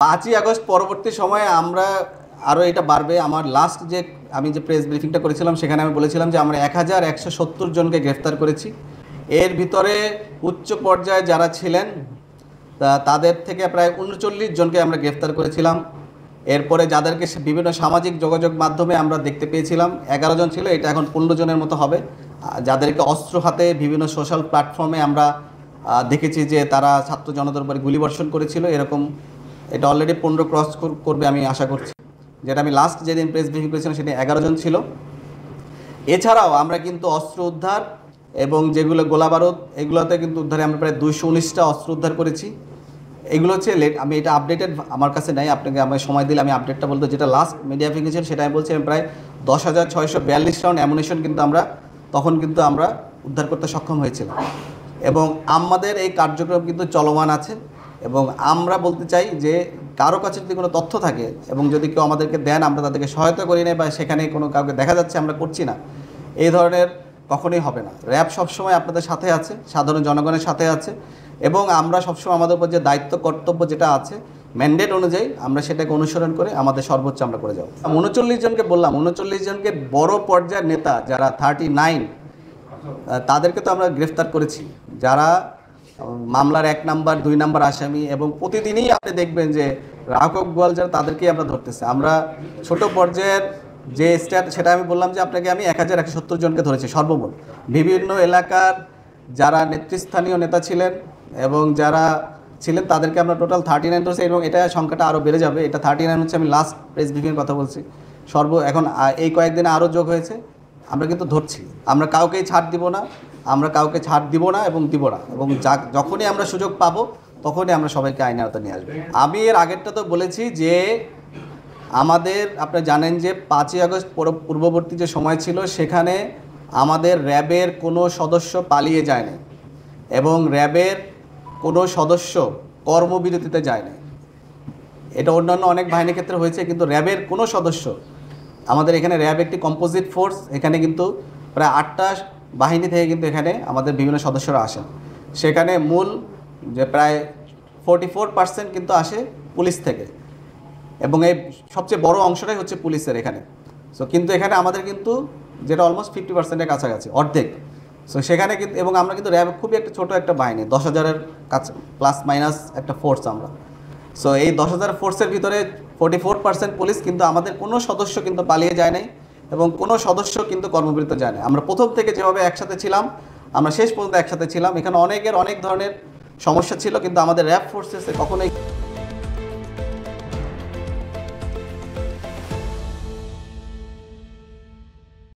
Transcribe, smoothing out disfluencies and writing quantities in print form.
5ই August পরবর্তী সময়ে আমরা আরও এটা বাড়বে। আমার লাস্ট যে আমি যে প্রেস ব্রিফিংটা করেছিলাম সেখানে আমি বলেছিলাম যে আমরা 1170 জনকে গ্রেফতার করেছি। এর ভিতরে উচ্চ পর্যায়ে যারা ছিলেন তাদের থেকে প্রায় 39 জনকে আমরা গ্রেফতার করেছিলাম। এরপরে যাদেরকে বিভিন্ন সামাজিক যোগাযোগ মাধ্যমে আমরা দেখতে পেয়েছিলাম 11 জন ছিল, এটা এখন 15 জনের মতো হবে। যাদেরকে অস্ত্র হাতে বিভিন্ন সোশ্যাল প্ল্যাটফর্মে আমরা দেখেছি যে তারা ছাত্র জনতার উপরে গুলিবর্ষণ করেছিল, এরকম এটা অলরেডি 15 ক্রস করবে আমি আশা করছি। যেটা আমি লাস্ট যেদিন প্রেস ব্রিফিং করেছিলাম সেটা 11 জন ছিল। এছাড়াও আমরা কিন্তু অস্ত্র উদ্ধার এবং যেগুলো গোলাবারুদ এগুলোতে কিন্তু উদ্ধারে আমরা প্রায় 219টা অস্ত্র উদ্ধার করেছি। এগুলো হচ্ছে আমি এটা আপডেটেড আমার কাছে নাই, আপনাকে আমি সময় দিলে আমি আপডেটটা বলতে, যেটা লাস্ট মিডিয়া ব্রিফিং ছিল সেটা আমি বলছি প্রায় 10,642 রাউন্ড অ্যামুনিশন কিন্তু আমরা তখন কিন্তু আমরা উদ্ধার করতে সক্ষম হয়েছিলাম। এবং আমাদের এই কার্যক্রম কিন্তু চলমান আছে এবং আমরা বলতে চাই যে কারো কাছে যদি কোনো তথ্য থাকে এবং যদি কেউ আমাদেরকে দেন আমরা তাদেরকে সহায়তা করি না বা সেখানে কোনো কাউকে দেখা যাচ্ছে আমরা করছি না, এই ধরনের কখনোই হবে না। র্যাব সবসময় আপনাদের সাথে আছে, সাধারণ জনগণের সাথে আছে এবং আমরা সবসময় আমাদের উপর যে দায়িত্ব কর্তব্য যেটা আছে ম্যান্ডেট অনুযায়ী আমরা সেটাকে অনুসরণ করে আমাদের সর্বোচ্চ আমরা করে যাব। 39 জনকে বললাম, 39 জনকে বড় পর্যায়ের নেতা যারা 39 তাদেরকে তো আমরা গ্রেফতার করেছি, যারা মামলার 1 নাম্বার 2 নাম্বার আসামি। এবং প্রতিদিনই আপনি দেখবেন যে রাঘব গোয়াল যারা তাদেরকেই আমরা ধরতেছি। আমরা ছোট পর্যায়ের যে স্ট্যাট সেটা আমি বললাম যে আপনাকে আমি 1170 জনকে ধরেছি সর্বমোট। বিভিন্ন এলাকার যারা নেতৃস্থানীয় নেতা ছিলেন এবং যারা ছিলেন তাদেরকে আমরা টোটাল 39 ধরেছি এবং এটা সংখ্যাটা আরও বেড়ে যাবে। এটা 39 হচ্ছে আমি লাস্ট প্রেস ব্রিফিংয়ের কথা বলছি। এখন এই কয়েকদিনে আরও যোগ হয়েছে। আমরা কিন্তু ধরছি, আমরা কাউকেই ছাড় দিব না, আমরা কাউকে ছাড় দিব না এবং দিব না। এবং যখনই আমরা সুযোগ পাবো তখনই আমরা সবাইকে আইনের আওতায় নিয়ে আসবো। আমি এর আগেরটা তো বলেছি যে আমাদের আপনারা জানেন যে 5ই আগস্ট পূর্ববর্তী যে সময় ছিল সেখানে আমাদের র্যাবের কোনো সদস্য পালিয়ে যায়নি এবং র্যাবের কোনো সদস্য কর্মবিরতিতে যায়নি। এটা অন্যান্য অনেক বাহিনীর ক্ষেত্রে হয়েছে, কিন্তু র্যাবের কোনো সদস্য, আমাদের এখানে র্যাব একটি কম্পোজিট ফোর্স, এখানে কিন্তু প্রায় 8টা বাহিনী থেকে কিন্তু এখানে আমাদের বিভিন্ন সদস্যরা আসেন। সেখানে মূল যে প্রায় 44% কিন্তু আসে পুলিশ থেকে এবং এই সবচেয়ে বড় অংশটাই হচ্ছে পুলিশের এখানে। সো কিন্তু এখানে আমাদের কিন্তু যেটা অলমোস্ট 50%-এর কাছাকাছি, অর্ধেক। সো সেখানে কিন্তু এবং আমরা কিন্তু র্যাব খুবই একটা ছোটো একটা বাহিনী, 10,000-এর কাছে প্লাস মাইনাস একটা ফোর্স আমরা। সো এই 10,000 ফোর্সের ভিতরে 44% পুলিশ, কিন্তু আমাদের কোনো সদস্য কিন্তু পালিয়ে যায় নাই এবং কোনো সদস্য কিন্তু কর্মবিরতি যায় না। আমরা প্রথম থেকে যেভাবে একসাথে ছিলাম আমরা শেষ পর্যন্ত একসাথে ছিলাম। এখানে অনেক ধরনের সমস্যা ছিল, কিন্তু আমাদের র্যাব ফোর্সেসে কখনোই